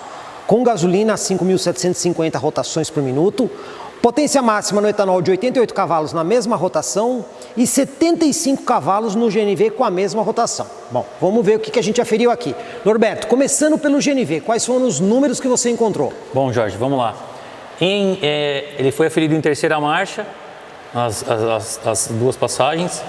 com gasolina a 5.750 rotações por minuto, potência máxima no etanol de 88 cavalos na mesma rotação e 75 cavalos no GNV com a mesma rotação. Bom, vamos ver o que a gente aferiu aqui. Norberto, começando pelo GNV, quais foram os números que você encontrou? Bom, Jorge, vamos lá. Ele foi aferido em terceira marcha, as duas passagens.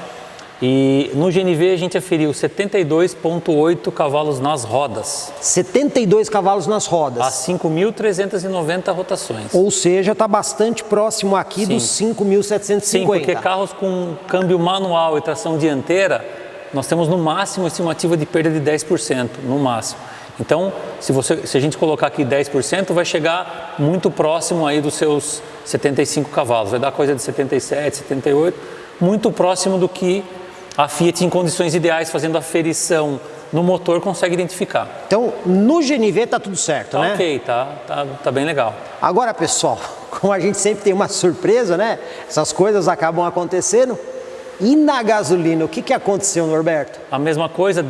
E no GNV a gente aferiu 72,8 cavalos nas rodas. 72 cavalos nas rodas. A 5.390 rotações. Ou seja, está bastante próximo aqui dos 5.750. Sim, porque carros com câmbio manual e tração dianteira, nós temos no máximo estimativa de perda de 10%, no máximo. Então, se a gente colocar aqui 10%, vai chegar muito próximo aí dos seus 75 cavalos. Vai dar coisa de 77, 78, muito próximo do que a Fiat, em condições ideais, fazendo aferição no motor, consegue identificar. Então, no GNV tá tudo certo, né? Ok, tá bem legal. Agora, pessoal, como a gente sempre tem uma surpresa, né? Essas coisas acabam acontecendo. E na gasolina, o que aconteceu, Norberto? A mesma coisa,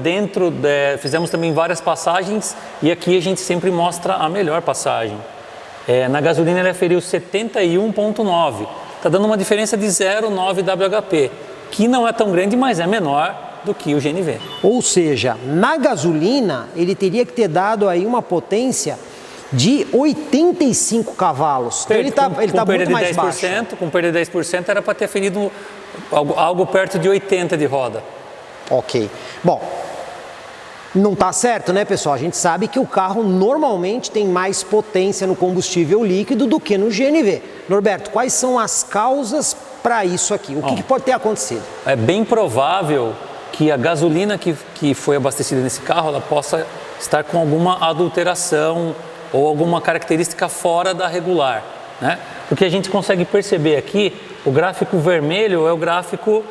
fizemos também várias passagens e aqui a gente sempre mostra a melhor passagem. Na gasolina ele aferiu 71,9. Está dando uma diferença de 0,9 WHP. Que não é tão grande, mas é menor do que o GNV. Ou seja, na gasolina ele teria que ter dado aí uma potência de 85 cavalos. Então, ele tá muito mais baixo. Com perda de 10% era para ter ferido algo perto de 80 de roda. Ok. Bom, não está certo, né, pessoal? A gente sabe que o carro normalmente tem mais potência no combustível líquido do que no GNV. Norberto, quais são as causas para isso aqui? O que pode ter acontecido? É bem provável que a gasolina que foi abastecida nesse carro, ela possa estar com alguma adulteração ou alguma característica fora da regular, né? Porque a gente consegue perceber aqui, o gráfico vermelho é o gráfico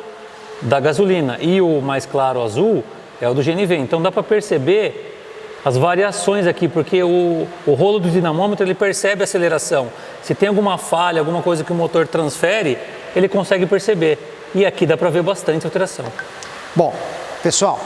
da gasolina e o mais claro azul é o do GNV. Então dá para perceber as variações aqui, porque o rolo do dinamômetro ele percebe a aceleração. Se tem alguma falha, alguma coisa que o motor transfere, ele consegue perceber. E aqui dá para ver bastante alteração. Bom, pessoal,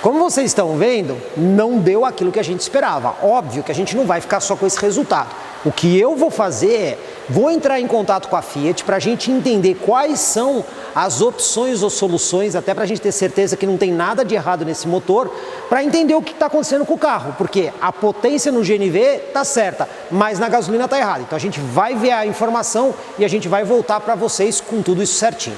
como vocês estão vendo, não deu aquilo que a gente esperava. Óbvio que a gente não vai ficar só com esse resultado. O que eu vou fazer é, vou entrar em contato com a Fiat para a gente entender quais são as opções ou soluções, até para a gente ter certeza que não tem nada de errado nesse motor, para entender o que está acontecendo com o carro, porque a potência no GNV está certa, mas na gasolina está errada. Então a gente vai ver a informação e a gente vai voltar para vocês com tudo isso certinho.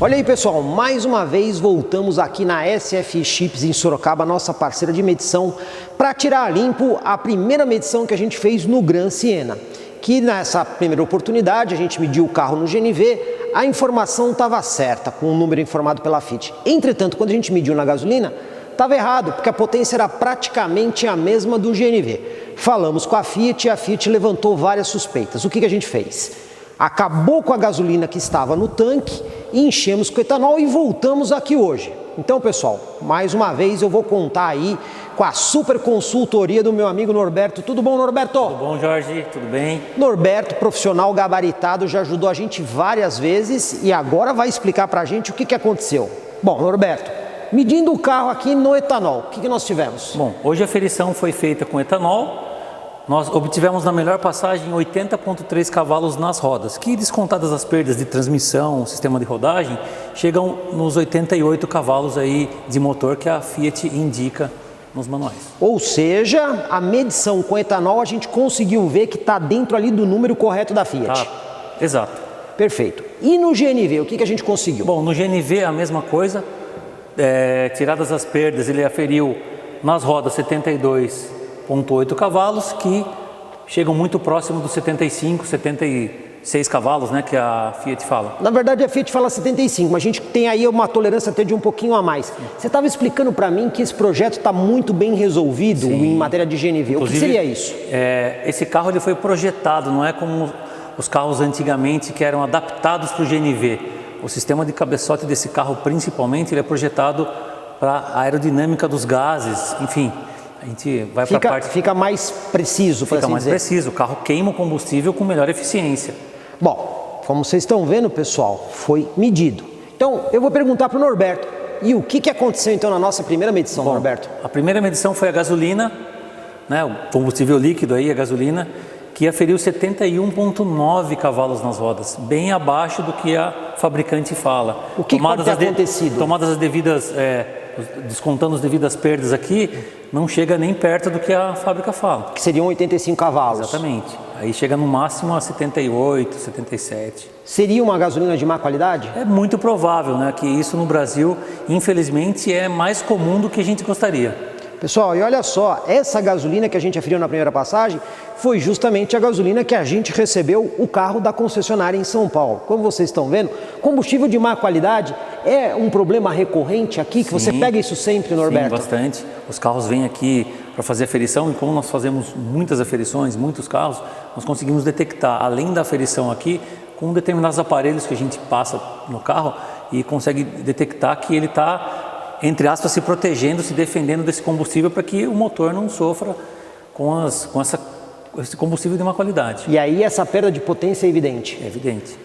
Olha aí, pessoal, mais uma vez voltamos aqui na SF Chips em Sorocaba, nossa parceira de medição, para tirar a limpo a primeira medição que a gente fez no Gran Siena. Que nessa primeira oportunidade a gente mediu o carro no GNV, a informação estava certa, com o número informado pela Fiat. Entretanto, quando a gente mediu na gasolina, estava errado, porque a potência era praticamente a mesma do GNV. Falamos com a Fiat e a Fiat levantou várias suspeitas. O que a gente fez? Acabou com a gasolina que estava no tanque, enchemos com etanol e voltamos aqui hoje. Então, pessoal, mais uma vez eu vou contar aí com a super consultoria do meu amigo Norberto. Tudo bom, Norberto? Tudo bom, Jorge? Tudo bem? Norberto, profissional gabaritado, já ajudou a gente várias vezes e agora vai explicar pra gente o que aconteceu. Bom, Norberto, medindo o carro aqui no etanol, o que nós tivemos? Bom, hoje a aferição foi feita com etanol. Nós obtivemos na melhor passagem 80,3 cavalos nas rodas, que descontadas as perdas de transmissão, sistema de rodagem, chegam nos 88 cavalos aí de motor que a Fiat indica nos manuais. Ou seja, a medição com etanol a gente conseguiu ver que está dentro ali do número correto da Fiat. Exato. Perfeito. E no GNV, o que a gente conseguiu? Bom, no GNV a mesma coisa, tiradas as perdas, ele aferiu nas rodas 72,8 cavalos, que chegam muito próximo dos 75, 76 cavalos, né, que a Fiat fala. Na verdade a Fiat fala 75, mas a gente tem aí uma tolerância até de um pouquinho a mais. Você estava explicando para mim que esse projeto está muito bem resolvido em matéria de GNV. Inclusive, o que seria isso? Esse carro ele foi projetado, não é como os carros antigamente que eram adaptados para o GNV. O sistema de cabeçote desse carro, principalmente, ele é projetado para a aerodinâmica dos gases, enfim. A gente vai para a parte... Fica mais preciso, para assim dizer. Fica mais preciso, o carro queima o combustível com melhor eficiência. Bom, como vocês estão vendo, pessoal, foi medido. Então, eu vou perguntar para o Norberto, e o que aconteceu então na nossa primeira medição, Norberto? A primeira medição foi a gasolina, né, o combustível líquido aí, a gasolina, que aferiu 71,9 cavalos nas rodas, bem abaixo do que a fabricante fala. O que pode ter acontecido? Tomadas as devidas... descontando as devidas perdas aqui, não chega nem perto do que a fábrica fala. Que seriam 85 cavalos. Exatamente. Aí chega no máximo a 78, 77. Seria uma gasolina de má qualidade? É muito provável, né, que isso no Brasil, infelizmente, é mais comum do que a gente gostaria. Pessoal, e olha só, essa gasolina que a gente aferiu na primeira passagem foi justamente a gasolina que a gente recebeu o carro da concessionária em São Paulo. Como vocês estão vendo, combustível de má qualidade é um problema recorrente aqui, que você pega isso sempre, Norberto? Sim, bastante. Os carros vêm aqui para fazer aferição e como nós fazemos muitas aferições, muitos carros, nós conseguimos detectar, além da aferição aqui, com determinados aparelhos que a gente passa no carro e consegue detectar que ele está, entre aspas, se protegendo, se defendendo desse combustível para que o motor não sofra com esse combustível de má qualidade. E aí essa perda de potência é evidente? É evidente.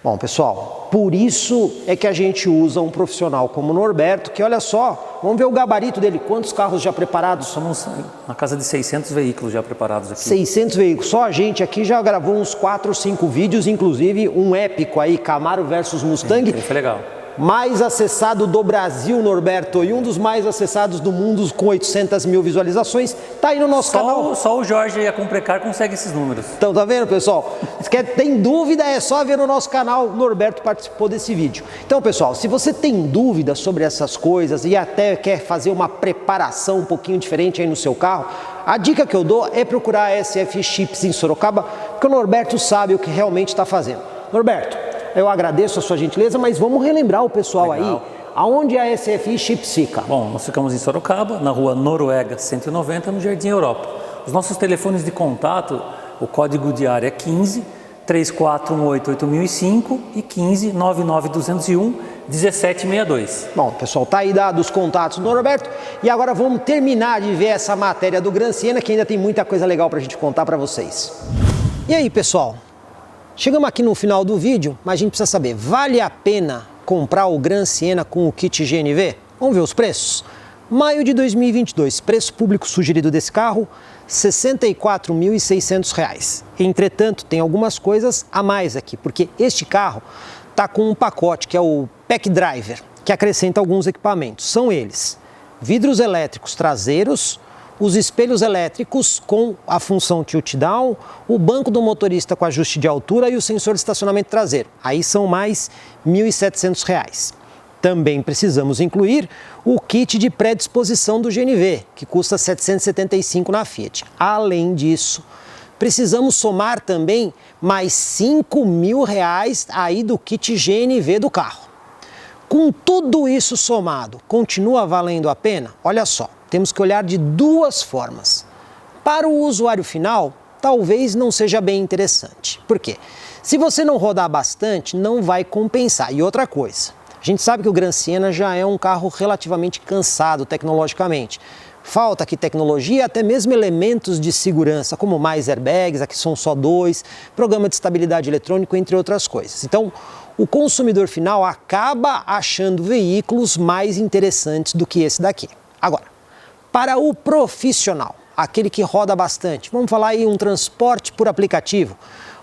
Bom, pessoal, por isso é que a gente usa um profissional como o Norberto, que olha só, vamos ver o gabarito dele, quantos carros já preparados? Somos na casa de 600 veículos já preparados aqui. 600 veículos, só a gente aqui já gravou uns 4 ou 5 vídeos, inclusive um épico aí, Camaro versus Mustang. Foi legal. Mais acessado do Brasil, Norberto, e um dos mais acessados do mundo com 800 mil visualizações, tá aí no nosso canal. Só o Jorge e a Comprecar conseguem esses números. Então, tá vendo, pessoal? Se tem dúvida, é só ver no nosso canal, Norberto participou desse vídeo. Então, pessoal, se você tem dúvida sobre essas coisas e até quer fazer uma preparação um pouquinho diferente aí no seu carro, a dica que eu dou é procurar a SF Chips em Sorocaba, porque o Norberto sabe o que realmente está fazendo. Norberto, eu agradeço a sua gentileza, mas vamos relembrar o pessoal aí, aonde a SF Chips fica. Bom, nós ficamos em Sorocaba, na rua Noruega 190, no Jardim Europa. Os nossos telefones de contato, o código de área é 15 3418 8005 e 15 99201 1762. Bom, pessoal, tá aí dados os contatos do Norberto e agora vamos terminar de ver essa matéria do Gran Siena, que ainda tem muita coisa legal pra gente contar pra vocês. E aí, pessoal? Chegamos aqui no final do vídeo, mas a gente precisa saber, vale a pena comprar o Gran Siena com o kit GNV? Vamos ver os preços? Maio de 2022, preço público sugerido desse carro, R$ 64.600. Entretanto, tem algumas coisas a mais aqui, porque este carro está com um pacote que é o Pack Driver, que acrescenta alguns equipamentos. São eles, vidros elétricos traseiros, os espelhos elétricos com a função tilt-down, o banco do motorista com ajuste de altura e o sensor de estacionamento traseiro. Aí são mais R$ 1.700. Também precisamos incluir o kit de predisposição do GNV, que custa R$ 775 na Fiat. Além disso, precisamos somar também mais R$ 5.000 aí do kit GNV do carro. Com tudo isso somado, continua valendo a pena? Olha só. Temos que olhar de duas formas. Para o usuário final, talvez não seja bem interessante. Por quê? Se você não rodar bastante, não vai compensar. E outra coisa, a gente sabe que o Gran Siena já é um carro relativamente cansado tecnologicamente. Falta aqui tecnologia, até mesmo elementos de segurança, como mais airbags, aqui são só 2, programa de estabilidade eletrônico, entre outras coisas. Então, o consumidor final acaba achando veículos mais interessantes do que esse daqui. Agora, para o profissional, aquele que roda bastante, vamos falar aí um transporte por aplicativo,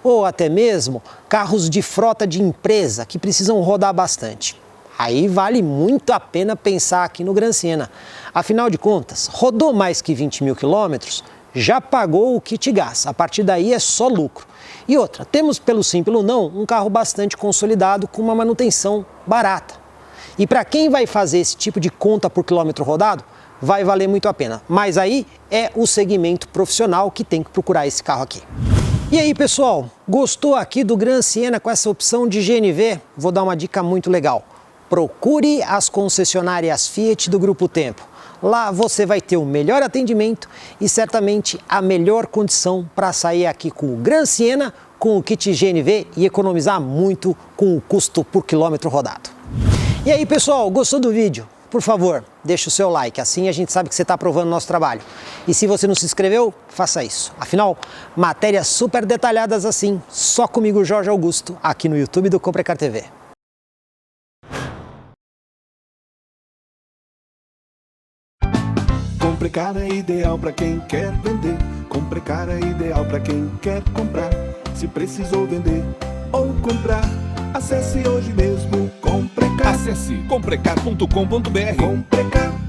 ou até mesmo carros de frota de empresa que precisam rodar bastante. Aí vale muito a pena pensar aqui no Gran Siena. Afinal de contas, rodou mais que 20 mil quilômetros, já pagou o kit gás, a partir daí é só lucro. E outra, temos pelo sim, pelo não, um carro bastante consolidado com uma manutenção barata. E para quem vai fazer esse tipo de conta por quilômetro rodado, vai valer muito a pena. Mas aí é o segmento profissional que tem que procurar esse carro aqui. E aí, pessoal, gostou aqui do Gran Siena com essa opção de GNV? Vou dar uma dica muito legal. Procure as concessionárias Fiat do Grupo Tempo. Lá você vai ter o melhor atendimento e certamente a melhor condição para sair aqui com o Gran Siena, com o kit GNV e economizar muito com o custo por quilômetro rodado. E aí, pessoal, gostou do vídeo? Por favor, deixa o seu like, assim a gente sabe que você está aprovando o nosso trabalho. E se você não se inscreveu, faça isso. Afinal, matérias super detalhadas assim, só comigo, Jorge Augusto, aqui no YouTube do Comprecar TV. Comprecar é ideal para quem quer vender. Comprecar é ideal para quem quer comprar. Se precisou vender ou comprar, acesse hoje mesmo Comprecar. Acesse comprecar.com.br. Comprecar.